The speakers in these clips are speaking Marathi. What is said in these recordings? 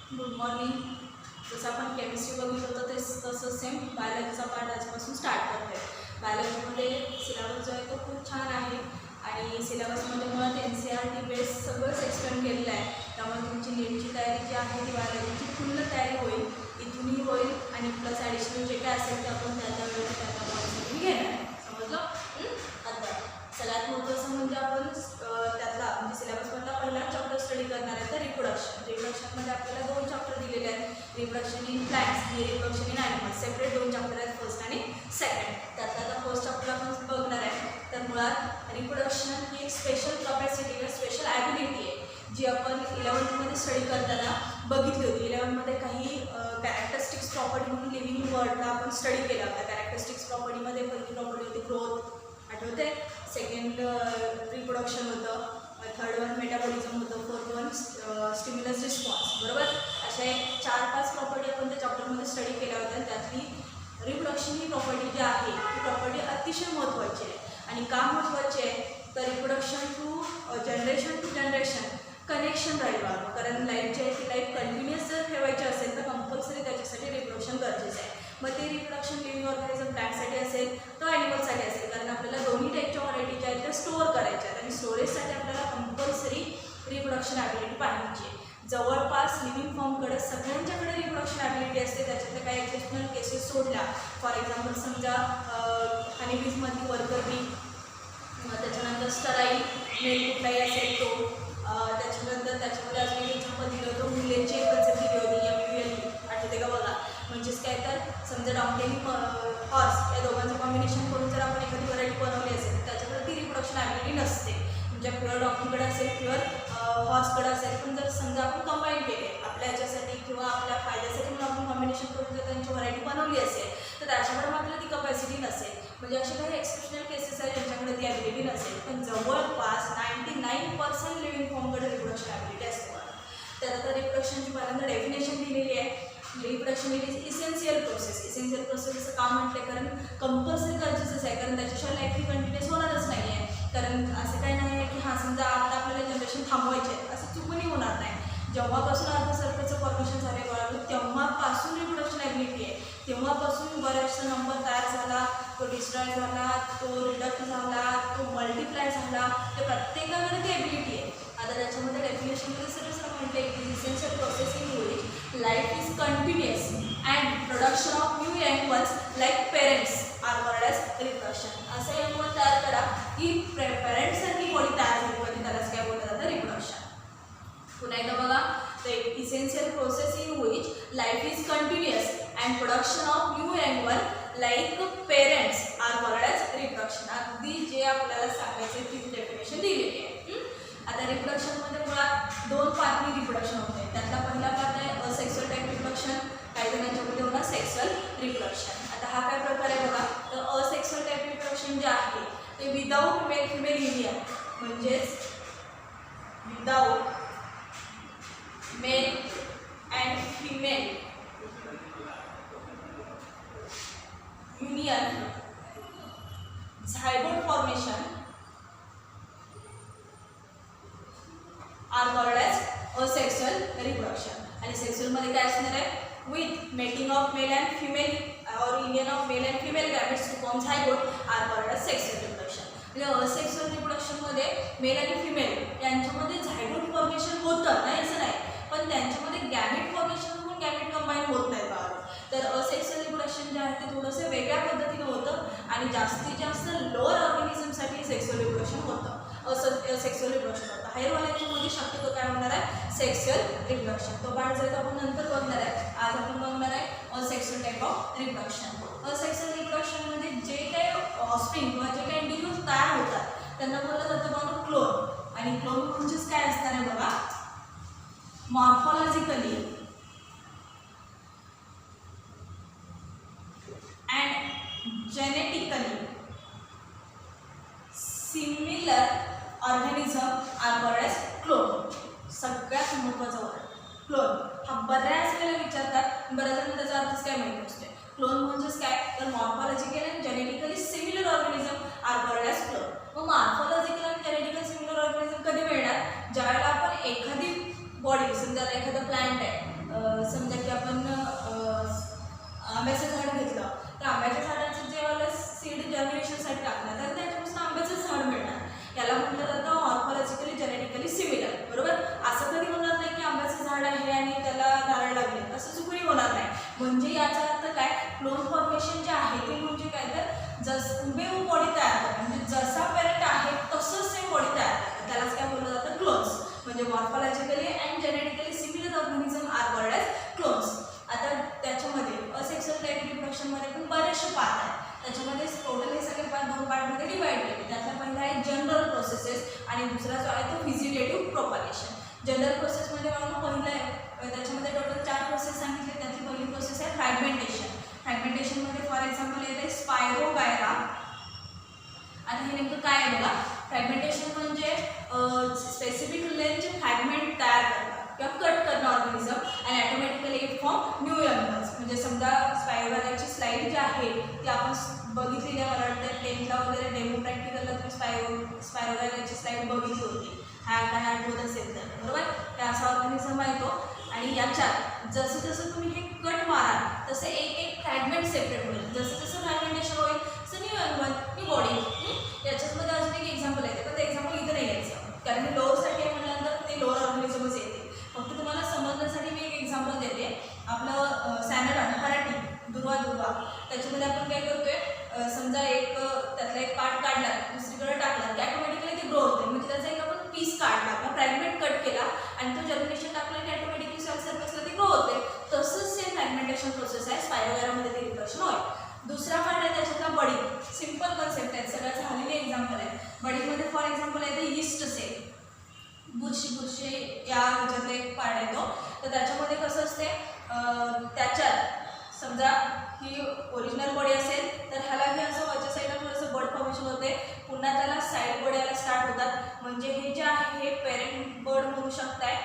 Good morning. जसं आपण केमिस्ट्री बघित होतं ते तसं सेम बायोलॉजीचा पार्ट आजपासून स्टार्ट करते. बायोलॉजीमध्ये सिलेबस जो आहे तो खूप छान आहे आणि सिलेबसमध्ये मुळात NCERT बेस सगळंच एक्सप्लेन केलेलं आहे. त्यामुळे तुमची नीटची तयारी जी आहे ती बायोलॉजीची पूर्ण तयारी होईल, इथूनही होईल आणि प्लस ॲडिशनल जे काय असेल ते आपण त्या वेळेला त्या पॉईंटसाठी घेणार आहे. समजलं? आता सगळ्यात महत्त्वाचं म्हणजे आपण त्यातला म्हणजे सिलेबसमधला पहिला चॅप्टर स्टडी करणार आहे तर रिप्रोडक्शनमध्ये आपल्याला 2 चॅप्टर दिलेले आहेत. रिप्रोडक्शन इन प्लांट्स आणि reproduction in animals separate 2 chapter आहेत, फर्स्ट आणि सेकंड. त्यातला आता फर्स्ट चॅप्टर आपण बघणार आहे. तर मुळात रिप्रोडक्शन ही एक स्पेशल कॅपॅसिटी किंवा स्पेशल ॲबिलिटी आहे जी आपण 11th स्टडी करताना बघितली होती. 11th काही कॅरेक्टरिस्टिक्स प्रॉपर्टी म्हणून लिव्हिंग वर्ल्डला आपण स्टडी केला होता. कॅरेक्टरिस्टिक्स प्रॉपर्टीमध्ये पहिली प्रॉपर्टी होती ग्रोथ, आठवते. सेकंड रिप्रोडक्शन होतं, थर्ड वन मेटाबॉलिझम होतं, फोर्थ वन स्टिम्युलस रिस्पॉन्स. बरोबर, अशा एक 4-5 प्रॉपर्टी आपण त्या चॅप्टरमध्ये स्टडी केल्या होत्या. त्यातली रिप्रोडक्शन ही प्रॉपर्टी जी आहे ती प्रॉपर्टी अतिशय महत्त्वाची आहे. आणि का महत्त्वाची आहे तर रिप्रोडक्शन टू जनरेशन कनेक्शन राहिलं. कारण लाईफ जी आहे ती लाईफ कंटिन्युअस जर ठेवायची असेल तर कंपल्सरी त्याच्यासाठी रिप्रोडक्शन गरजेचं आहे. मग ते रिप्रोडक्शन लिव्हिंग ऑर्गॅनिझम प्लांटसाठी असेल तर ॲनिमलसाठी असेल, कारण आपल्याला दोन्ही टाईपच्या व्हरायटी ज्या आहेत त्या स्टोअर करायच्या आहेत आणि स्टोरेजसाठी आपल्याला कंपल्सरी रिप्रोडक्शन ॲबिलिटी पाहिजे. जवळपास लिव्हिंग फॉर्मकडे सगळ्यांच्याकडे रिप्रोडक्शन ॲबिलिटी असते. त्याच्यातल्या काही एक्सेप्शनल केसेस सोडल्या, फॉर एक्झाम्पल समजा हनीबीजमधली वर्कर बी, त्याच्यानंतर स्टराईल मेल कुठलाही असेल तो, त्याच्यानंतर त्याच्यामध्ये अजून एक एक्झाम्पल दिलं होतं मुलेंची एक कन्सेप्ट दिली होती MULE, आठवते का बघा. म्हणजेच काय तर समजा डॉंकी हॉर्स या दोघांचं कॉम्बिनेशन करून जर आपण एखादी व्हरायटी बनवली असेल तर त्याच्याकडे ती रिप्रोडक्शन ॲबिलिटी नसते. म्हणजे प्युअर डॉंकीकडे असेल, प्युअर हॉर्सकडे असेल, पण जर समजा आपण कंबाईन केले आपल्या याच्यासाठी किंवा आपल्या फायद्यासाठी म्हणून आपण कॉम्बिनेशन करून जर त्यांची व्हरायटी बनवली असेल तर त्याच्याकडे मात्र ती कपॅसिटी नसेल. म्हणजे असे काही एक्सेप्शनल केसेस आहेत ज्यांच्याकडे ती ॲबिलिटी नसेल. पण जवळपास 99% लिव्हिंग फॉर्मकडे रिप्रोडक्शन ॲबिलिटी असते. त्यात आता रिप्रोडक्शनची पहिल्यांदा डेफिनेशन दिलेली आहे. Reproduction it is essential process. Essential process असं का म्हटलं, कारण कंपल्सरी गरजेचंच आहे, कारण त्याच्याशिवाय लाईफ ही कंटिन्युअस होणारच नाही आहे. कारण असं काही नाही आहे की हां समजा आता आपल्याला जनरेशन थांबवायचे आहे असं चुकूनही होणार नाही. जेव्हापासून अर्धसर्पाचं फॉर्मेशन झाले बाळाला तेव्हापासून रिप्रोडक्शन ॲबिलिटी आहे. तेव्हापासून बऱ्याचसा नंबर तयार झाला, तो डिस्ट्रॉय झाला, तो रिडक्ट झाला, तो मल्टिप्लाय झाला, ते प्रत्येकाकडे ती ॲबिलिटी आहे. आता त्याच्यामध्ये डेफिनेशनमध्ये सरळ म्हटलं की essential process in which life is continuous and production of new young ones like parents are called as reproduction. असं यंग वन तयार करा की पेरेंट्ससारखी बॉडी तयार झाली पाहिजे, त्यालाच काय बोललं जातं रिप्रोडक्शन. पुन्हा एकदा बघा, तर essential process in which life is continuous and production of new young one like parents are called as reproduction. अगदी जे आपल्याला सांगायचे ती डेफिनेशन दिलेली आहे. आता रिप्रोडक्शनमध्ये मुळात 2 पार्टनी रिप्रोडक्शन होते. त्यातला पहिला पार्ट आहे असेक्सुअल टाईप रिप्रोडक्शन, काही जणांच्यामध्ये होणार सेक्सुअल रिप्रोडक्शन. आता हा काय प्रकार आहे बघा, तर असेक्सुअल टाईप रिप्रोडक्शन जे आहे ते विदाऊट मेल फिमेल युनियन, म्हणजेच without male and female union zygote formation are called as asexual reproduction. आणि सेक्सुअलमध्ये काय असणार आहे, with making of male and female और union of male and female gametes to form zygote are called as sexual reproduction. म्हणजे असेक्सुअल रिप्रोडक्शनमध्ये मेल आणि फिमेल यांच्यामध्ये झायगोट फॉर्मेशन होतं, नाही असं नाही, पण त्यांच्यामध्ये गॅमेट फॉर्मेशन होऊन गॅमेट कंबाईन होत नाही बाळ. तर असेक्सुअल रिप्रोडक्शन जे आहे ते थोडंसं वेगळ्या पद्धतीनं होतं आणि जास्तीत जास्त लोअर ऑर्गॅनिझमसाठी सेक्सुअल रिप्रोडक्शन होतं, सेक्सुअल रिप्रोडक्शन होतं. हायरवाल्यांच्यामध्ये शक्यतो काय होणार आहे, सेक्सुअल रिप्रोडक्शन. तो पार्ट जर आपण नंतर बघणार आहे. आज आपण बघणार आहे asexual type of reproduction. Asexual रिप्रोडक्शनमध्ये जे काही ऑफस्प्रिंग किंवा जे काही इंडिव्हिज्युअल तयार होतात त्यांना बोललं जातं बघा क्लोन. आणि क्लोन म्हणजेच काय असणार आहे बघा, morphologically and genetically similar organism are called as clone. सगळ्यात महत्त्वाचा वर्ड क्लोन. हा बऱ्याच वेळेला विचारतात, बऱ्याच जणांना त्याचा अर्थच काय माहीत नसते. क्लोन म्हणजेच काय, तर morphological and genetically similar organism are called as clone. मग morphological and genetical similar organism कधी मिळणार, ज्यावेळेला आपण एखादी बॉडी समजा एखादा प्लांट आहे की आपण आंब्याचं झाड घेतलं तर आंब्याच्या झाडाचं जेव्हा सीड जर्मिनेशनसाठी टाकणार तर त्याच्यापासून आंब्याचं झाड मिळणार. याला म्हटलं जातं मॉर्फॉलॉजिकली जेनेटिकली सिमिलर. बरोबर. असं कधी होणार नाही की आंब्याचं झाड आहे आणि त्याला नारळ लागले, असं चुकूनही होणार नाही. म्हणजे याचा अर्थ काय, क्लोन फॉर्मेशन जे आहे ते म्हणजे काय तर हुबेहूब बॉडी तयार करतात. म्हणजे जसा पेरेंट आहे तसंच सेम बॉडी तयार करतात. त्यालाच काय बोललं जातं, क्लोन्स. म्हणजे morphologically and genetically similar organism are called as clones. आता त्याच्यामध्ये असेक्सुअल रिप्रोडक्शनमध्ये पण बरेचसे पार्ट आहेत. त्याच्यामध्ये टोटल हे सगळे पार्ट 2 पार्टमध्ये डिवाइड केले. त्यातला पहिला आहे जनरल प्रोसेसेस आणि दुसरा जो आहे तो व्हिजिटेटिव्ह प्रोपॅगेशन. जनरल प्रोसेसमध्ये मला पहिलं आहे, त्याच्यामध्ये टोटल 4 प्रोसेस सांगितले. त्यातली पहिली प्रोसेस आहे फ्रॅगमेंटेशन. फ्रॅगमेंटेशनमध्ये फॉर एक्झाम्पल येते स्पायरोगायरा. आता हे नेमकं काय आहे बघा. फ्रॅगमेंटेशन म्हणजे स्पेसिफिक लेंथचे फ्रॅगमेंट तयार करणं किंवा कट करणं ऑर्गॅनिझम आणि automatically it form new animals. म्हणजे समजा स्पायरोगायराची स्लाईड जी आहे ती आपण बघितलेली आहे, मला वाटतं 10th वगैरे डेमो प्रॅक्टिकलला तुम्ही स्पायरोगायराची स्लाईड बघितली होती. हा काय आठवत असेल तर. बरोबर. ते असा ऑर्गॅनिझम आहे तो. आणि याच्यात जसं जसं तुम्ही हे कट माराल तसे एक एक फ्रॅगमेंट सेपरेट होईल. जसं जसं फ्रॅगमेंटेशन होईल तसं न्यू एनिमल, न्यू बॉडी. याच्यामध्ये अजून एक एक्झाम्पल आहे, पण ते एक्झाम्पल इथं नाही घ्यायचं कारण हे लोअरसाठी आहे म्हटल्यानंतर ते लोअर ऑर्गॅनिझमच येते. फक्त तुम्हाला समजण्यासाठी मी एक एक्झाम्पल देते. आपलं सॅनरॉन हराटी दुर्वा त्याच्यामध्ये आपण काय करतोय, समजा एक त्यातला एक पार्ट काढला दुसरीकडे टाकला की ऑटोमॅटिकली ते ग्रो होते. म्हणजे त्याचा एक आपण पीस काढला किंवा फ्रॅगमेंट कट केला आणि तो जर्मिनेशन टाकला की ऑटोमॅटिकली सेल सरफेसला ते ग्रो होते. तसंच सेम फ्रॅगमेंटेशन प्रोसेस आहे. स्पायरोगायरामध्ये ते रिप्रोडक्शन होईल. दुसरा पार्ट आहे त्याच्यातला बडी. सिम्पल कन्सेप्ट आहे, सगळ्यात झालेली एक्झाम्पल आहे. बडीमध्ये फॉर एक्झाम्पल आहे ते यीस्ट सेल. बुरशी या ह्याच्यातला एक पार्ट आहे तो. तर त्याच्यामध्ये कसं असते, त्याच्यात समजा ही ओरिजिनल बॉडी असेल तर ह्यालाही असं वरच्या साईडला थोडंसं बड फॉर्मेशन होते. पुन्हा त्याला साईड बड यायला स्टार्ट होतात. म्हणजे हे जे आहे हे पेरेंट बड म्हणू शकताय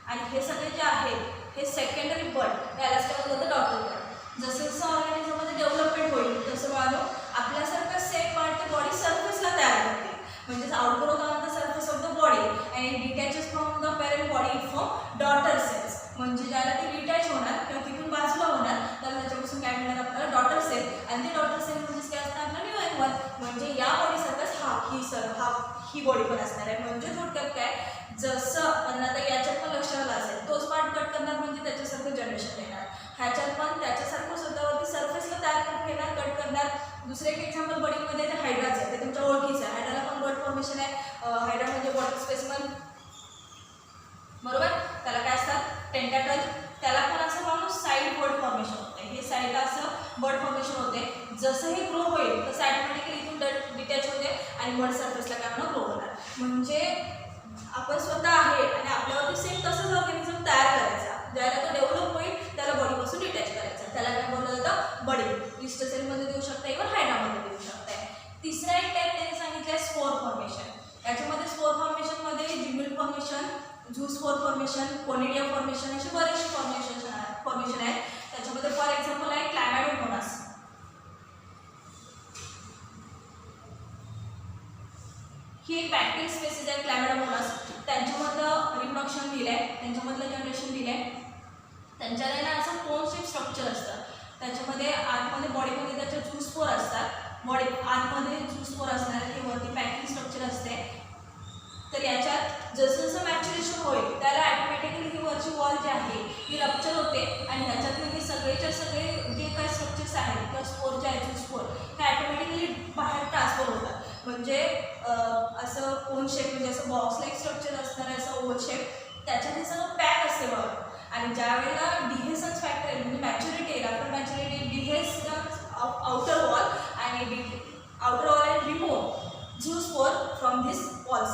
आणि हे सगळे जे आहेत हे सेकंडरी बड यालाच काय होतं डॉटर बड. जसं जसं ऑर्गॅनिझममध्ये डेव्हलपमेंट होईल तसं वाढो आपल्यासारखं सेम पार्ट ते बॉडी सरफेसला तयार करते. म्हणजेच outgrow the surface of the body आणि detaches from the parent body from daughter cells. म्हणजे ज्याला ते डिटॅच होणार किंवा तिथून बाजूला होणार तर त्याच्यापासून काय मिळणार आपल्याला डॉटर सेल. आणि ते डॉटर सेल म्हणजेच काय असणार आपला न्यू एनिमल. म्हणजे या बॉडीसारखंच ही बॉडी पण असणार आहे. म्हणजे थोडक्यात काय, जसं पण आता याच्यात पण लक्ष आलं असेल तोच पार्ट कट करणार म्हणजे त्याच्यासारखं जनरेशन येणार. ह्याच्यात पण त्याच्यासारखं स्वतःवरती सरफेसला तयार करून घेणार, कट करणार. दुसरं एक एक्झाम्पल बडीमध्ये ते हायड्राचं आहे. ते तुमच्या ओळखीचं आहे. हायड्राला पण बड फॉर्मेशन आहे. हायड्रा म्हणजे वॉटर स्पेसिमन. बरोबर. त्याला काय असतात टेंटाकल. त्याला पण असं माणूस साईड बड फॉर्मेशन होते. हे साईडला असं बड फॉर्मेशन होते. जसं हे ग्रो होईल तसं ऑटोमॅटिकली इथून डिटॅच होते आणि बड सरफेसला काय म्हणून ग्रो होणार. म्हणजे आपण स्वतः आहे आणि आपल्यावरती सेम तसंच ऑर्गॅनिझम तयार करायचा. ज्याला तो डेव्हलप होईल त्याला बॉडीपासून डिटॅच करायचा. त्याला काय बोललं जातं बडी. लिस्ट सेलमध्ये देऊ शकता किंवा हायड्रामध्ये देऊ शकता. तिसरा एक टाईप त्यांनी सांगितलं आहे स्पोर फॉर्मेशन. याच्यामध्ये स्पोर फॉर्मेशनमध्ये gemmule formation, zoospore formation, conidia formation असे बरेचसे फॉर्मेशन आहेत. त्याच्यामध्ये फॉर एक्झाम्पल आहे क्लॅमॅडोमोनास. ही एक बॅक्टेरियल स्पेसिस आहे क्लॅमॅडोमोनास. त्यांच्यामधलं रिप्रोडक्शन दिलं आहे, त्यांच्यामधलं जनरेशन दिलं आहे. त्यांच्याकडे ना असं कोन शेप स्ट्रक्चर असतं. त्याच्यामध्ये आतमध्ये बॉडीमध्ये त्याच्या झूस्पोर असतात. बॉडी आतमध्ये झूस्पोर असणार आहे. हे वरती पॅकिंग स्ट्रक्चर असते. तर याच्यात जसं जसं मॅच्युरेशन होईल त्याला ऑटोमॅटिकली ही वरची वॉल जी आहे ही रप्चर होते आणि ह्याच्यातून हे सगळेच्या सगळे जे काही स्ट्रक्चर्स आहेत किंवा स्पोर जे आहेत झूस्पोर हे ऑटोमॅटिकली बाहेर ट्रान्सफर होतात. म्हणजे असं कोन शेप म्हणजे असं बॉक्स लाईक स्ट्रक्चर असणार आहे, असं ओव्हल शेप. त्याच्यात हे सगळं पॅक असते बघा. आणि ज्या वेळेला डिहेसन्स फॅक्टर येईल म्हणजे मॅच्युरिटी येईल, after maturity dehiscence outer wall आणि outer wall and remove zoospore from this wall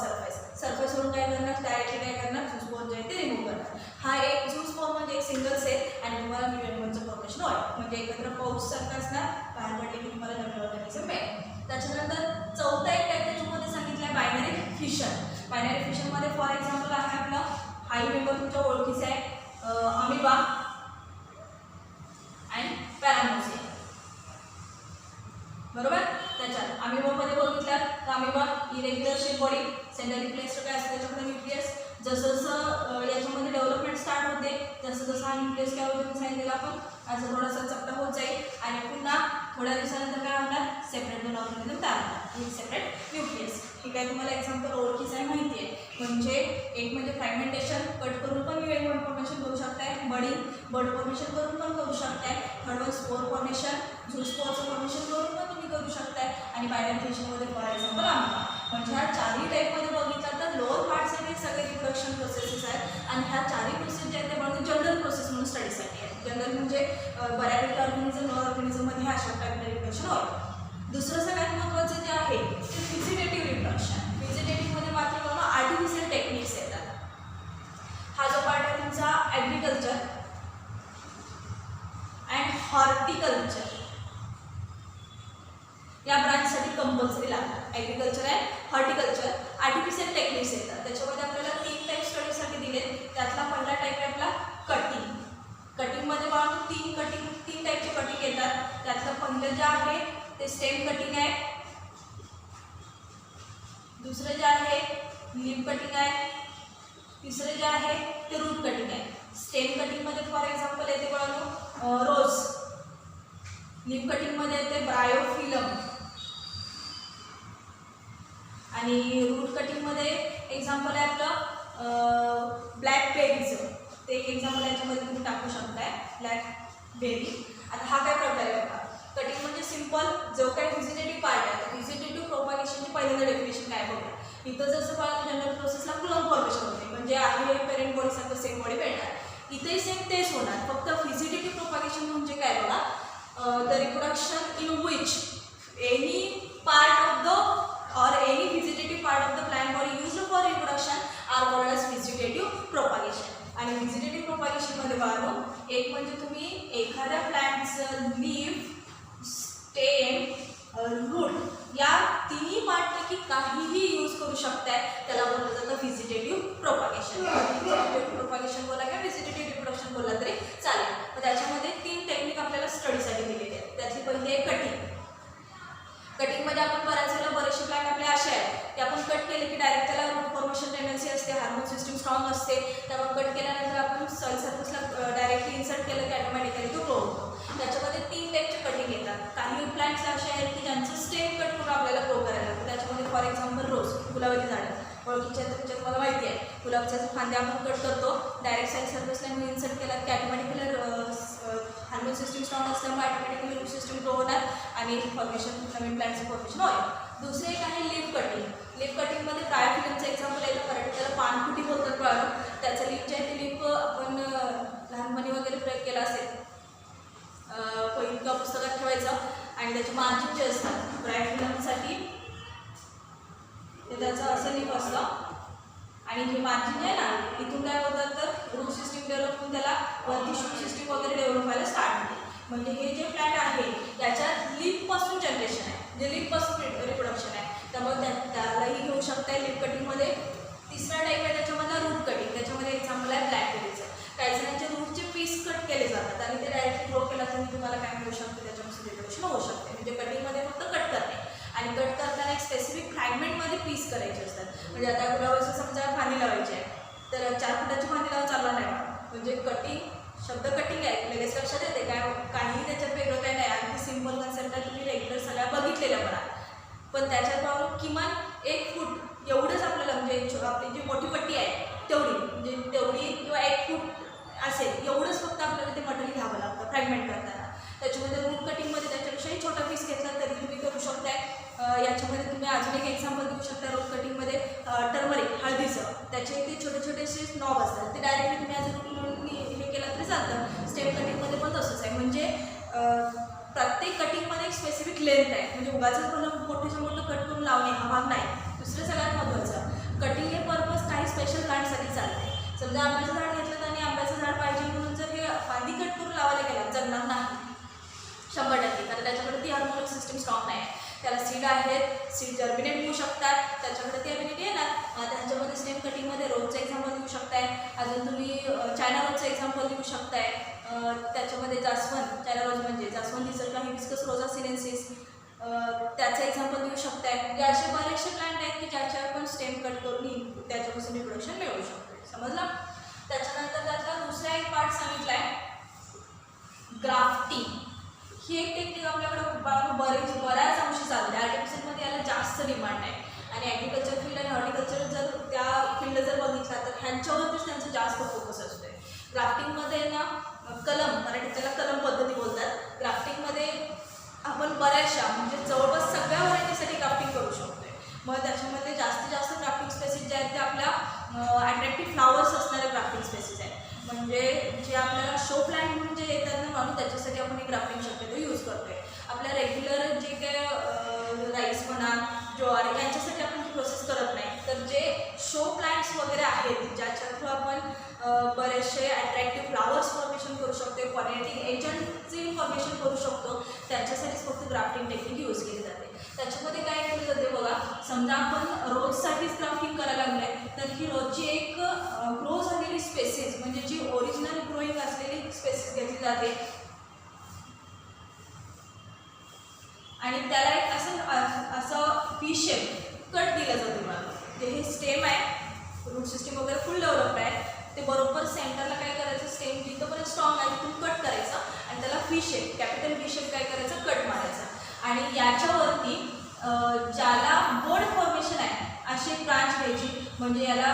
सरफेसवरून काय करणार, डायरेक्टली काय करणार, झूस्पोर जे आहे ते रिमूव्ह करणार. हा एक झूस्पोर म्हणजे एक सिंगल सेल आणि तुम्हाला न्यू एनिमलचं फॉर्मेशन होईल. म्हणजे एकत्र पाऊस सारखं असणार, बाहेर पडले की तुम्हाला नवीन ऑर्गॅनिझम मिळेल. त्याच्यानंतर चौथा एक टाईप त्याच्यामध्ये सांगितलं आहे बायनरी फिशन. बायनरी फिशनमध्ये फॉर एक्झाम्पल आहे आपलं हाई मेंबर तुमच्या ओळखीचं आहे अमिबा आणि पॅरामोसिया. बरोबर. त्याच्यात अमिबामध्ये बघितलं तर amoeba irregular shape body, centrally placed काय असतं त्याच्यामध्ये न्यूक्लियस. जसं जसं याच्यामध्ये डेव्हलपमेंट स्टार्ट होते मध्ये जसं जसं हा न्यूक्लियस काय होतं सांगितलेलं आपण असं थोडासा चपटा होत जाईल आणि पुन्हा थोड्या दिवसानंतर काय होणार सेपरेट दोन ऑर्गॅनिझम तयार होणार सेपरेट न्यूक्लियस. ठीक आहे, तुम्हाला एक्झाम्पल ओळखीचं आहे माहिती आहे. म्हणजे एक म्हणजे फ्रॅगमेंटेशन कट करून पण वेगवेगळं फॉर्मेशन करू शकताय, बड फॉर्मेशन करून पण करू शकताय, थर्ड वन स्पोर फॉर्मेशन झू स्पोरचं फॉर्मेशन करून पण तुम्ही करू शकताय आणि बायडॅन्टिएशनमध्ये फॉर एक्झाम्पल आंबा. म्हणजे ह्या चारही टाईपमध्ये बघितलं तर लोअर पार्टसाठी सगळे रिप्रोडक्शन प्रोसेसेस आहेत आणि ह्या चारही प्रोसेस ज्या आहेत त्या बघून जनरल प्रोसेस म्हणून स्टडीसाठी आहेत. जनरल म्हणजे बऱ्यापैकी ऑर्गॅनिझम लोअर ऑर्गॅनिझममध्ये ह्या अशा टाईपने रिप्रोडक्शन होतं. दुसरं सगळ्यात महत्त्वाचं जे आहे ते व्हिजिटेटिव्ह रिप्रोडक्शन. व्हिजिटेटिव्हमध्ये मात्र बघा आर्टिफिशियल टेक्निक्स येतात. हा जो पार्ट आहे तुमचा ॲग्रिकल्चर अँड हॉर्टिकल्चर या ब्रांचसाठी कंपल्सरी लागतात. Agriculture and horticulture artificial techniques येतात. त्याच्यामध्ये आपल्याला 3 टाईप स्टडीसाठी दिले. त्यातला पहिला टाईप आहे आपला कटिंग. कटिंगमध्ये बघा 3 टाईपचे कटिंग येतात. त्यातलं पहिलं जे आहे ते स्टेम कटिंग आहे, दुसरं जे आहे लीफ कटिंग आहे, तिसरं जे आहे ते रूट कटिंग आहे. स्टेम कटिंगमध्ये फॉर एक्झाम्पल येते बघा रोज, लीफ कटिंगमध्ये येते ब्रायोफिलम आणि रूट कटिंगमध्ये एक्झाम्पल आहे आपलं ब्लॅकबेरीचं. ते एक एक्झाम्पल याच्यामध्ये तुम्ही टाकू शकताय ब्लॅकबेरी. आता हा काय प्रकार आहे बघा, कटिंग म्हणजे सिम्पल जो काही व्हिजिटेटिव्ह पार्ट आहे व्हिजिटेटिव्ह प्रोपागेशनची पहिल्यांदा डेफिनेशन काय बघा. इथं जसं बघा जनरल प्रोसेसला क्लोन फॉर्मेशन होते म्हणजे आहे पेरेंट बॉडीसारखं सेम बॉडी भेटणार. इथेही सेम तेच होणार, फक्त व्हिजिटेटिव्ह प्रोपागेशन म्हणजे काय बघा the reproduction in which any part of the or any vegetative part of the plant body used for reproduction are called as vegetative propagation. आणि vegetative propagation मध्ये बघा एक म्हणजे तुम्ही एखाद्या प्लांटचं लीफ, स्टेम, रूट या तिन्ही पार्टपैकी काहीही यूज करू शकताय, त्याला बोललं जातं व्हिजिटेटिव्ह प्रोपागेशन. व्हिजिटेटिव्ह प्रोपागेशन बोला किंवा व्हिजिटेटिव्ह रिप्रोडक्शन बोलला तरी चालेल. तर त्याच्यामध्ये 3 टेक्निक आपल्याला स्टडीसाठी दिलेली आहेत. त्यातली पहिली आहे कटिंग. कटिंगमध्ये आपण बरेचसे प्लांट आपले असे आहेत की आपण कट केले की डायरेक्ट त्याला रूट फॉर्मेशन टेंडन्सी असते, हार्मोन सिस्टम स्ट्रॉंग असते, त्यामुळे कट केल्यानंतर आपण सॉइल सर्फेसला डायरेक्टली इन्सर्ट केलं की ऑटोमॅटिकली तो ग्रो होतो. त्याच्यामध्ये 3 टाईपचे कटिंग येतात. काही प्लांट्स असे आहेत की ज्यांचं स्टेम कट करून आपल्याला ग्रो करायला लागतं. त्याच्यामध्ये फॉर एक्झाम्पल रोज, गुलाबाची झाडं ओळखीच्या तुमच्या तुम्हाला माहिती आहे. गुलाबाच्या फांदे आपण कट करतो, डायरेक्ट सॉइल सर्फेसला मी इन्सर्ट केला की ऑटोमॅटिकली हार्मोन सिस्टम स्ट्रॉंग असल्यामुळे ऑटोमॅटिकली रूट सिस्टम ग्रो होणार आणि फॉर्मेशन नवीन प्लांटचं फॉर्मेशन होईल. दुसरे एक आहे लीफ कटिंग. लीफ कटिंगमध्ये ब्रायोफिलमचं एक्झाम्पल येतं, मराठी त्याला पानफुटी बोलतात. पण त्याचं लीफ जे आहे ते लीफ आपण लहानपणी वगैरे प्रयोग केला असेल, पहिल्या पुस्तकात ठेवायचं आणि त्याचे मार्जिन जे असतात ब्रायोफिलमसाठी ते त्याचं असं लीफ असतं आणि हे मार्जिन आहे ना इथून काय होतं तर रूट सिस्टीम डेव्हलप होऊन त्याला वरती शूट सिस्टीम वगैरे डेव्हलप व्हायला स्टार्ट होते. म्हणजे हे जे प्लांट आहे त्याच्यात लीफपासून जनरेशन आहे, जे लीफपासून रिप्रोडक्शन आहे, त्यामुळे त्यालाही घेऊ शकताय लीफ कटिंगमध्ये. तिसरा टाईप आहे त्याच्यामधला रूट कटिंग. त्याच्यामध्ये एक्झाम्पल आहे ब्लॅकबेरीचं. काही जणांचे रूटचे पीस कट केले जातात आणि ते डायरेक्टली ग्रो केला तर तुम्हाला काय मिळू शकते त्याच्यापासून रिप्रोडक्शन होऊ शकते. म्हणजे कटिंगमध्ये फक्त कट करणे आणि कट करताना एक स्पेसिफिक फ्रॅगमेंटमध्ये पीस करायचे असतात. म्हणजे आता गुलाबाचं समजा फांदी लावायची आहे तर 4 फुटाची फांदी लावून चालणार नाही. म्हणजे कटिंग शब्द कटिंग आहे लगेच लक्षात येते काय, काही त्याच्यात वेगळं काय नाही. अगदी सिम्पल कन्सेप्ट आहे, तुम्ही रेग्युलर सगळ्या बघितलेल्या पण त्याच्यात पाहून किमान 1 फूट एवढंच आपल्याला म्हणजे आपली जी मोठी पट्टी आहे तेवढी म्हणजे तेवढी किंवा 1 फूट असेल एवढंच फक्त आपल्याला ते मटेरियल घ्यावं लागतं फ्रॅगमेंट करताना. त्याच्यामध्ये रूट कटिंगमध्ये त्याच्यापेक्षाही छोटा पीस घेतला तरी तुम्ही करू शकताय. याच्यामध्ये तुम्ही अजून एक एक्झाम्पल देऊ शकता. रूट कटिंगमध्ये टर्मरिक हळदीचं त्याचे ते छोटे छोटेसे नॉब असतात, ते डायरेक्टली तुम्ही ॲज अ रूट म्हणून हे केलं तरी चालतं. स्टेम कटिंगमध्ये पण तसंच आहे. म्हणजे प्रत्येक कटिंगमध्ये एक स्पेसिफिक लेंथ आहे. म्हणजे उगाचच पण मोठ्याच्या मोठं कट करून लावणे हा भाग नाही. दुसरं सगळ्यात महत्त्वाचं कटिंग हे पर्पज काही स्पेशल प्लांटसाठी चालते. समजा आंब्याचं झाड घेतलं आणि आंब्याचं झाड पाहिजे म्हणून जर हे फांदी कट करून लावायला गेला जगणार नाही 100%. कारण त्याच्याकडे ती हार्मोनल सिस्टम स्ट्रॉंग नाही आहे. त्याला सीड आहेत, सीड जर्मिनेट होऊ शकतात, त्याच्याकडे ती ॲबिलिटी येणार. त्याच्यामध्ये स्टेम कटिंगमध्ये रोजचं एक्झाम्पल देऊ शकताय. अजून तुम्ही चायना रोजचं एक्झाम्पल देऊ शकताय. त्याच्यामध्ये जास्वंद, चायना रोज म्हणजे जास्वंदीचं किंवा हिबिस्कस रोझा सिनेन्सिस त्याचं एक्झाम्पल देऊ शकताय. म्हणजे असे बरेचसे प्लांट आहेत की ज्याच्यावर पण स्टेम कट करून त्याच्यापासून रिप्रोडक्शन मिळवू शकतो. समजलं? त्याच्यानंतर त्याचा दुसरा एक पार्ट सांगितला आहे ग्राफ्टिंग. ही एक टेक्निक आपल्याकडे बऱ्याच अंशी चालते. आर्टिफिशियलमध्ये याला जास्त डिमांड आहे आणि ॲग्रिकल्चर फील्ड आणि हॉर्टिकल्चर जर त्या फील्ड जर बघितला तर ह्यांच्यावरतीच त्यांचा जास्त फोकस असतो आहे. ग्राफ्टिंगमध्ये ना कलम, मराठीत त्याला कलम पद्धती बोलतात. ग्राफ्टिंगमध्ये आपण बऱ्याचशा म्हणजे जवळपास सगळ्या व्हरायटीसाठी ग्राफ्टिंग करू शकतो. मग त्याच्यामध्ये जास्तीत जास्त ग्राफ्टिंग स्पेसिस जे आहेत ते आपल्या अट्रॅक्टिव्ह फ्लावर्स असणारे ग्राफ्टिंग स्पेसिस आहेत. म्हणजे जे आपल्याला शो प्लांट म्हणून जे येतात ना म्हणून त्याच्यासाठी आपण ही ग्राफ्टिंग शक्यतो यूज करतो आहे. आपल्या रेग्युलर जे काय राईस म्हणा, ज्वारी यांच्यासाठी आपण ही प्रोसेस करत नाही. तर जे शो प्लांट्स वगैरे आहेत ज्याच्या थ्रू आपण बरेचसे अट्रॅक्टिव्ह फ्लावर्स फॉर्मेशन करू शकतो, पॉलिनेटिंग एजंटचे फॉर्मेशन करू शकतो, त्यांच्यासाठीच फक्त ग्राफ्टिंग टेक्निक यूज केली जाते. त्याच्यामध्ये काय केलं जाते बघा, समजा आपण रोजसाठीच ग्राफ्टिंग करायला लागलं आहे तर ही रोजची एक ग्रो झालेली स्पेसिस म्हणजे जी ओरिजिनल ग्रोईंग असलेली स्पेसिस घेतली जाते आणि त्याला एक असं पी शेप कट दिलं जातं. मला हे स्टेम आहे, रूट सिस्टीम वगैरे फुल डेव्हलप आहे, ते बरोबर सेंटरला काय करायचं, स्टेम जिथंपर्यंत स्ट्रॉंग आहे तिथून कट करायचं आणि त्याला P shape, capital P shape काय करायचं, कट मारायचा. आणि याच्यावरती ज्याला बोर्ड फॉर्मेशन आहे अशी ब्रांच घ्यायची. म्हणजे याला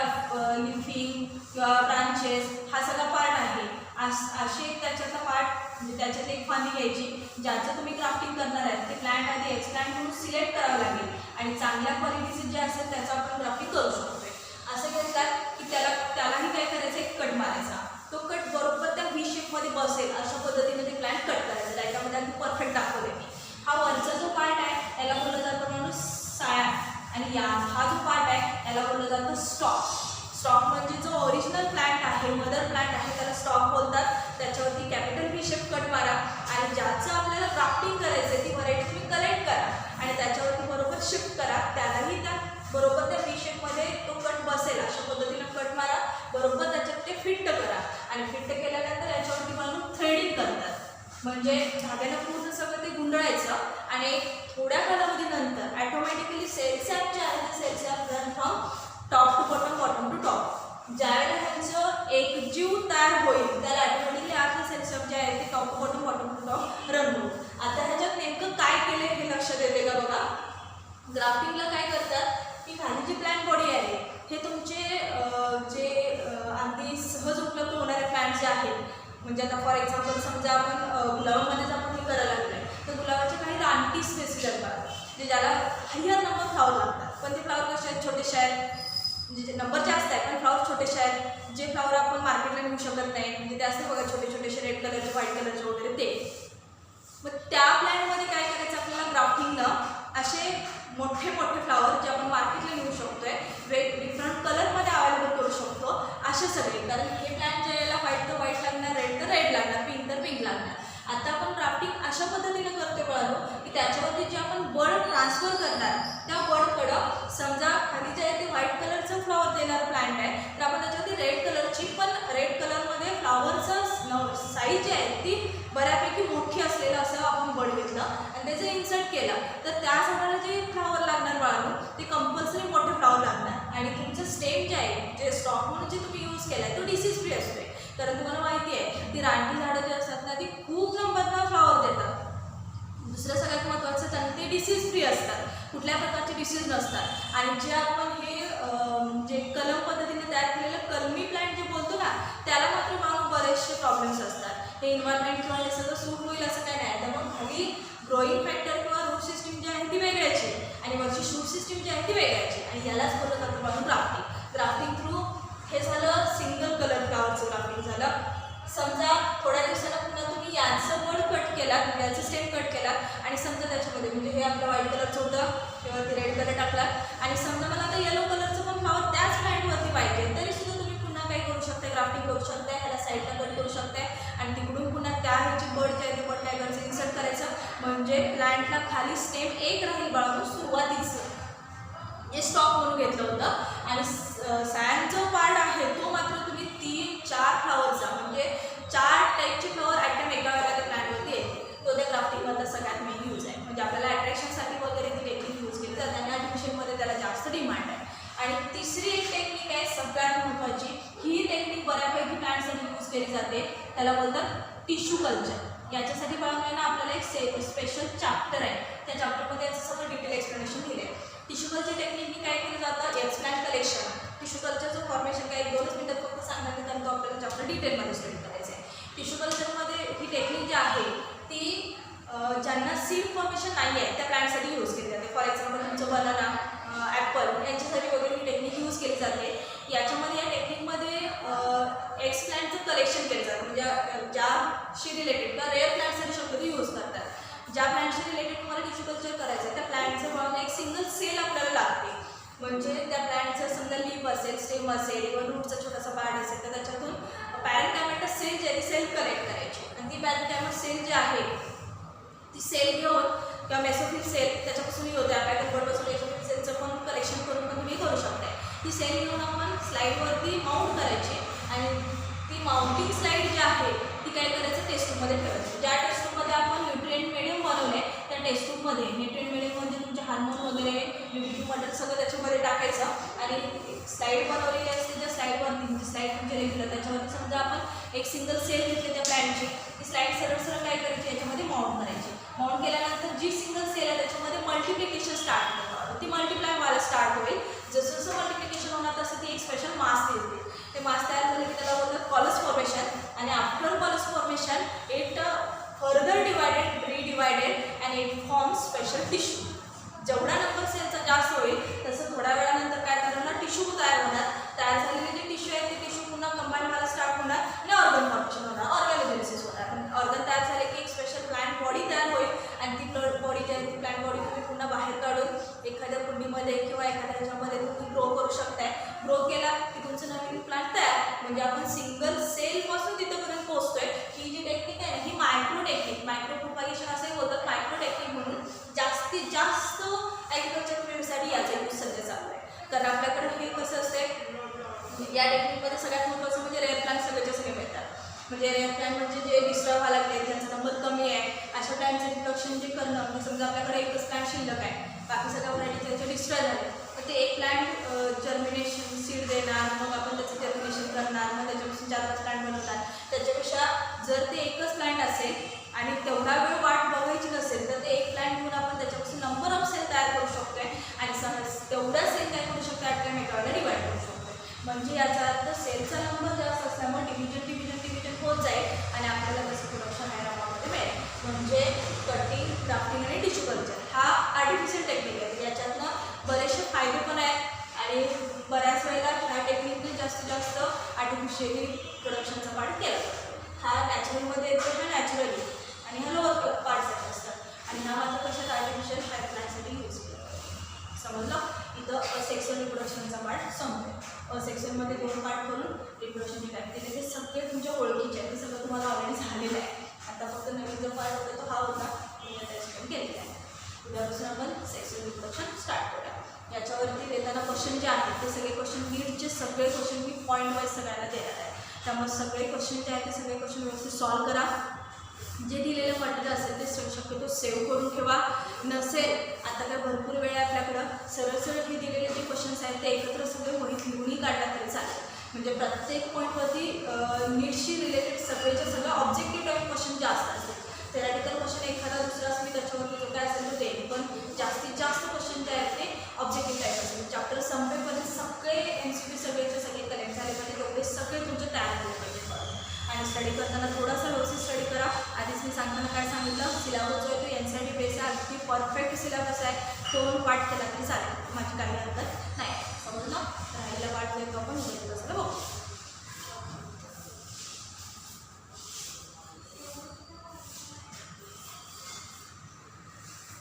लिफिंग किंवा ब्रांचेस हा सगळा पार्ट आहे असे त्याच्यातला पार्ट म्हणजे त्याच्यात एक फांदी घ्यायची. ज्याचं तुम्ही ग्राफ्टिंग करणार आहे ते प्लांट आधी एक्सप्लांट म्हणून सिलेक्ट करावं लागेल आणि चांगल्या क्वालिटीचे जे असेल त्याचं आपण ग्राफ्टिंग करू शकतो. असं घेतलं की त्यालाही काय करायचं, एक कट मारायचा. तो कट बरोबर त्या व्ही शेपमध्ये बसेल अशा पद्धतीने ते प्लांट कट करायचं. त्याच्यामध्ये अगदी परफेक्ट दाखवले मी. हा वरचा जो पार्ट आहे याला बोललं जातं म्हणून साया आणि हा जो पार्ट आहे याला बोललं जातं स्टॉक. स्टॉक म्हणजे जो ओरिजिनल प्लांट आहे, मदर प्लांट आहे, त्याला स्टॉक बोलतात. त्याच्यावरती कॅपिटल व्ही शेप कट मारा आणि ज्याचं आपल्याला ग्राफ्टिंग करायचं आहे ती व्हरायटी तुम्ही कलेक्ट करा आणि त्याच्यावरती बरोबर शिफ्ट करा. त्यालाही त्या बरोबर त्या व्ही शेपमध्ये तो कट बसेल अशा पद्धतीनं कट मारा. बरोबर त्याच्यात ते फिट करा आणि फिट केल्यानंतर याच्यावरती म्हणून थ्रेडिंग करतात. म्हणजे धाग्यानं पूर्ण सगळं ते गुंडळायचं आणि थोड्या कालावधीनंतर ॲटोमॅटिकली सेल्सॅप जे आहे ते cell sap run from top to bottom, bottom to top. ज्यावेळेला ह्यांचं एक जीव तयार होईल त्याला ॲटोमॅटिकली आतलं सेल्सॅप जे आहे ते top to bottom, bottom to top run होईल. आता ह्याच्यात नेमकं काय केलं हे लक्षात येते का बघा. ग्राफ्टिंगला काय करतात की खाली जी प्लॅन बॉडी आहे हे तुमचे जे अगदी सहज उपलब्ध होणारे प्लॅन्ट जे आहेत म्हणजे आता फॉर एक्झाम्पल समजा आपण गुलाबामध्येच आपण हे करायला लागलो आहे तर गुलाबाचे काही रानटी स्पेसिस असतात म्हणजे ज्याला हायर नंबर फ्लावर लागतात. पण ते फ्लावर कसे आहेत, छोटेसे आहेत, म्हणजे नंबर जास्त आहे पण फ्लावर छोटेसे आहेत. जे फ्लावर आपण मार्केटला नेऊ शकत नाही म्हणजे ते असते बघा छोटे छोटेसे रेड कलरचे, व्हाईट कलरचे वगैरे ते. मग त्या प्लॅनमध्ये काय करायचं आपल्याला ग्राफ्टिंगनं असे मोठे मोठे फ्लावर जे आपण मार्केटला नेऊ शकतोय, डिफरंट कलरमध्ये अवेलेबल करू शकतो असे सगळे. कारण हे प्लॅन जे याला व्हाईट तर व्हाईट लागणार, रेड तर रेड लागणार, पिंक तर पिंक लागणार. आता आपण ग्राफ्टिंग अशा पद्धतीने करतो बळालो की त्याच्यावरती जे आपण बर्ड ट्रान्सफर करणार त्या बर्डकडं समजा खाली जे आहे ते व्हाईट कलरचं फ्लॉवर देणारं प्लांट आहे तर आपण त्याच्यावरती रेड कलरची पण रेड कलरमध्ये फ्लॉवरचं साईज जी आहे ती बऱ्यापैकी मोठी असलेलं असं आपण बर्ड घेतलं आणि त्याचं इन्सर्ट केलं तर त्या झाडाला जे फ्लॉवर लागणार बाळांनो ते कंपल्सरी मोठे फ्लॉवर लागणार आणि तुमचं स्टेम जे आहे जे स्टॉक म्हणून जे तुम्ही यूज केला आहे तो डिसीज फ्री असतो. कारण तुम्हाला माहिती आहे ती रानटी झाडं जी असतात ना ती खूप नंबरनं फ्लॉवर देतात. दुसरं सगळ्यात महत्त्वाचं त्यांना ते डिसीज फ्री असतात, कुठल्या प्रकारचे डिसीज नसतात. आणि जे आपण हे जे कलम पद्धतीने तयार केलेलं कलमी प्लांट जे बोलतो ना त्याला मात्र मानून बरेचसे प्रॉब्लेम्स असतात. हे इन्व्हायरमेंट किंवा हे सगळं सूट होईल असं काही नाही. त्यामुळे खाली ग्रोईंग फॅक्टर किंवा रूट सिस्टीम जी आहे ती वेगळ्याची आणि वरची शूट सिस्टीम जी आहे ती वेगळ्याची आणि यालाच बोलत जातं म्हणून ग्राफ्टिंग. ग्राफ्टिंग थ्रू हे झालं सिंगल कलर फ्लावरचं ग्राफ्टिंग झालं. समजा थोड्या दिवसाला पुन्हा तुम्ही याचं बर्ड कट केला, याचं स्टेम कट केला आणि समजा त्याच्यामध्ये म्हणजे हे आपलं व्हाईट कलरचं होतं किंवा ते रेड कलर टाकला आणि समजा मला आता येलो कलरचं पण फ्लावर त्याच प्लॅन्टवरती पाहिजे तरी सुद्धा तुम्ही पुन्हा काय करू शकता, ग्राफ्टिंग करू शकता, ह्याला साईडला कट करू शकता आणि तिकडून पुन्हा त्या ह्याची बर्ड जे आहे ते बर्ड टायगरचं इन्सर्ट करायचं म्हणजे प्लॅन्टला खाली स्टेम एक राहील बाळगून सुरुवातीचं जे स्टॉक म्हणून घेतलं होतं आणि सॅनचा पार्ट आहे तो मात्र तुम्ही 3-4 फ्लावरचा म्हणजे 4 टाईपचे फ्लावर आयटम एका वेळेला त्या प्लॅन्टवरती येते. तो त्या ग्राफ्टिंगमधला सगळ्यात मेन यूज आहे. म्हणजे आपल्याला अट्रॅक्शनसाठी वगैरे ती टेक्निक यूज केली जाते आणि आर्टिफिशियलमध्ये त्याला जास्त डिमांड आहे. आणि तिसरी एक टेक्निक आहे सगळ्यात महत्त्वाची, ही टेक्निक बऱ्यापैकी केली जाते त्याला बोलतात टिश्यू कल्चर. याच्यासाठी बाळांना आपल्याला एक स्पेशल चॅप्टर आहे, त्या चॅप्टरमध्ये याचं सगळं डिटेल एक्सप्लेनेशन दिलं आहे. टिश्यू कल्चर टेक्निकनी काय केलं जातं, एक्सप्लांट कलेक्शन. टिश्यू कल्चरचं फॉर्मेशन काय 2 मिनिटात फक्त सांगण्यात कारण तो आपल्याला चॅप्टर डिटेलमध्ये स्टडी करायचं आहे. टिश्यू कल्चरमध्ये ही टेक्निक जी आहे ती ज्यांना सीड फॉर्मेशन नाही आहे त्या प्लांटसाठी यूज केली जाते. फॉर एक्झाम्पल तुमचं बनाना, ॲपल यांच्यासाठी वगैरे ही टेक्निक यूज केली जाते. याच्यामध्ये या टेक्निकमध्ये एक्सप्लांटचं कलेक्शन केलं जातं, म्हणजे ज्याशी रिलेटेड किंवा रेअर प्लांटसाठी शक्यतो यूज करतात. ज्या प्लांटशी रिलेटेड तुम्हाला टिश्यू कल्चर करायचं आहे त्या प्लांटचं म्हणून एक सिंगल सेल आपल्याला लागते. म्हणजे त्या प्लांटचं समजा लीफ असेल, स्टेम असेल किंवा रूटचा छोटासा पार्ट असेल तर त्याच्यातून पॅरेन्कायमेटस सेल जे सेल कलेक्ट करायची आणि ती पॅरेन्कायमेटस सेल जी आहे ती सेल घेऊन किंवा मेसोफिल सेल त्याच्यापासूनही होते. आपल्याकडे बोर्डपासून मेसोफिल सेलचं पण कलेक्शन करून पण तुम्ही करू शकता. ती सेल घेऊन आपण स्लाईडवरती माउंट करायची आणि ती माउंटिंग स्लाईड जी आहे ती काय करायचं टेस्टमध्ये ठेवायची. ज्या टेस्टमध्ये आपण न्यूट्रिएंट मिडियम बनवले त्या टेस्टमध्ये न्यूट्रिएंट मिडियम म्हणजे तुमचे हार्मोन वगैरे न्यूट्रिटिव्ह मटेरियल सगळं त्याच्यामध्ये टाकायचं आणि स्लाईड बनवलेली असते त्या स्लाईडवरती म्हणजे स्लाईड म्हणजे रेग्युलर त्याच्यावरती समजा आपण एक सिंगल सेल घेतली त्या प्लॅनची ती स्लाईड सरळ सरळ काय करायची याच्यामध्ये माउंट करायची. माउंट केल्यानंतर जी सिंगल सेल आहे त्याच्यामध्ये मल्टिप्लिकेशन स्टार्ट होतं, ती मल्टिप्लाय व्हायला स्टार्ट होईल. जसं जसं मल्टिप्लिकेशन होणार तसं ती एक स्पेशल मास येते. ते मास तयार झाले की त्याला बोलतात कॉलस फॉर्मेशन आणि after callus formation it further divided, redivided and it forms special tissue. जेवढा नंबर सेलचा जास्त होईल तसं थोड्या वेळानंतर काय करणार टिश्यू तयार होणार. तयार झालेले जे टिश्यू आहेत ते टिश्यू पुन्हा कंबाईन व्हायला स्टार्ट होणार आणि ऑर्गन फॉर्मेशन होणार, ऑर्गॅनोजेनेसिस होणार. ऑर्गन तयार झाले की एक स्पेशल प्लांट बॉडी तयार होईल आणि ती बॉडी जी आहे ती प्लांट बॉडी तुम्ही पुन्हा बाहेर काढून एखाद्या कुंडीमध्ये किंवा एखाद्या ह्याच्यामध्ये तुम्ही ग्रो करू शकताय. ग्रो केला की तुमचं नवीन प्लांट तयार. म्हणजे आपण सिंगल सेलपासून तिथंपर्यंत पोहोचतोय. ही जी टेक्निक आहे ही मायक्रो टेक्निक, मायक्रो प्रोपागेशन असंही बोलतात, मायक्रो टेक्निक म्हणून जास्तीत जास्त ॲग्रिकल्चर फील्डसाठी याचा यूज सध्या चालू आहे. कारण आपल्याकडे हे कसं असते या टेक्निकमध्ये सगळ्यात महत्त्वाचं म्हणजे रेअर प्लांट सगळ्याच्या सगळे मिळतात. म्हणजे रेअर प्लांट म्हणजे जे डिस्ट्रॉय व्हायला लागले ज्यांचा नंबर कमी आहे अशा प्लांटचं रिप्रोडक्शन जे करणं म्हणजे समजा आपल्याकडे एकच प्लांट शिल्लक आहे, बाकी सगळ्या व्हरायटी त्याचे डिस्ट्रॉय झाले तर ते एक प्लांट जर्मिनेशन सीड देणार, मग आपण त्याचं जर्मिनेशन करणार, मग त्याच्यापासून 4-5 प्लांट बनवतात. त्याच्यापेक्षा जर ते एकच प्लांट असेल आणि तेवढा वेळ वाट बघायची नसेल तर ते एक प्लांट घेऊन आपण त्याच्यापासून नंबर ऑफ सेल तयार करू शकतो आहे आणि तेवढ्या सेल काय करू शकतो ॲट मेथडला डिवाईड करू शकतो. म्हणजे याचा अर्थ सेलचा नंबर जास्त असल्यामुळे डिव्हिजन होत जाईल आणि आपल्याला त्याचं प्रोडक्शन हाय प्रमाणामध्ये मिळेल. म्हणजे कटिंग, ग्राफ्टिंग आणि टिश्यू कल्चर हा आर्टिफिशियल टेक्निक आहे. याच्यातनं बरेचसे फायदे पण आहेत आणि बऱ्याच वेळेला ह्या टेक्निकने जास्तीत जास्त आर्टिफिशियली प्रोडक्शनचा पार्ट केला जातो. हा नॅचरलमध्ये येतो, हा नॅचरली आणि हा लोअर पार्टसाठी असतात आणि हा मात्र कशात आर्टिफिशियल हाय प्लांटसाठी यूज केला जातो. समजलं? इथं असेक्सुअल रिप्रोडक्शनचा पार्ट संपतो. असेक्सुअलमध्ये 2 पार्ट करून रिप्रोडक्शनची काय केले ते सगळे तुमच्या ओळखीचे आहे, ते सगळं तुम्हाला ऑलरेडी झालेलं आहे. आता फक्त नवीन जो पार्ट होता तो हा होता तुम्ही आता एक्सप्लेन केलेला आहे. उद्यापासून आपण सेक्सुअल रिप्रोडक्शन स्टार्ट करूया. याच्यावरती देताना क्वेश्चन जे आहेत ते सगळे क्वेश्चन नीटचे सगळे क्वेश्चन मी पॉईंट वाईज सगळ्यांना देणार आहे. त्यामुळे सगळे क्वेश्चन जे आहेत ते सगळे क्वेश्चन व्यवस्थित सॉल्व करा. जे दिलेलं मटेरियल असेल ते शक्यतो सेव्ह करून ठेवा. नसेल आता काय भरपूर वेळ आहे आपल्याकडं, सरळ सरळ हे दिलेले जे क्वेश्चन्स आहेत ते एकत्र सगळे वहीत लिहूनही काढला तरी चालेल. म्हणजे प्रत्येक पॉईंटवरती नीटशी रिलेटेड सगळेच्या सगळं ऑब्जेक्टिव्ह टाईप क्वेश्चन जास्त असतात. थेरॅटिकल क्वेश्चन एखादा दुसरा असली त्याच्यावरती जो काय असेल तो देईल, पण जास्तीत जास्त क्वेश्चन जे आहेत ते ऑब्जेक्टिव्ह टाईप असतील. चॅप्टर संपेपर्यंत सगळे MCQ सगळेचे सगळे कलेक्ट झाले पाहिजे, तेवढे सगळे तुमचे तयार झाले पाहिजे. आणि स्टडी करताना थोडासा व्यवस्थित स्टडी करा. आधीच मी सांगताना काय सांगितलं, सिलेबस जो आहे तो NCERT बेस आहे, अगदी परफेक्ट सिलेबस आहे. तो पाठ केला तरी चालेल, माझी काही हरकत नाही. समजलं? राहिलेला पाठ जो आहे तो आपण बघू.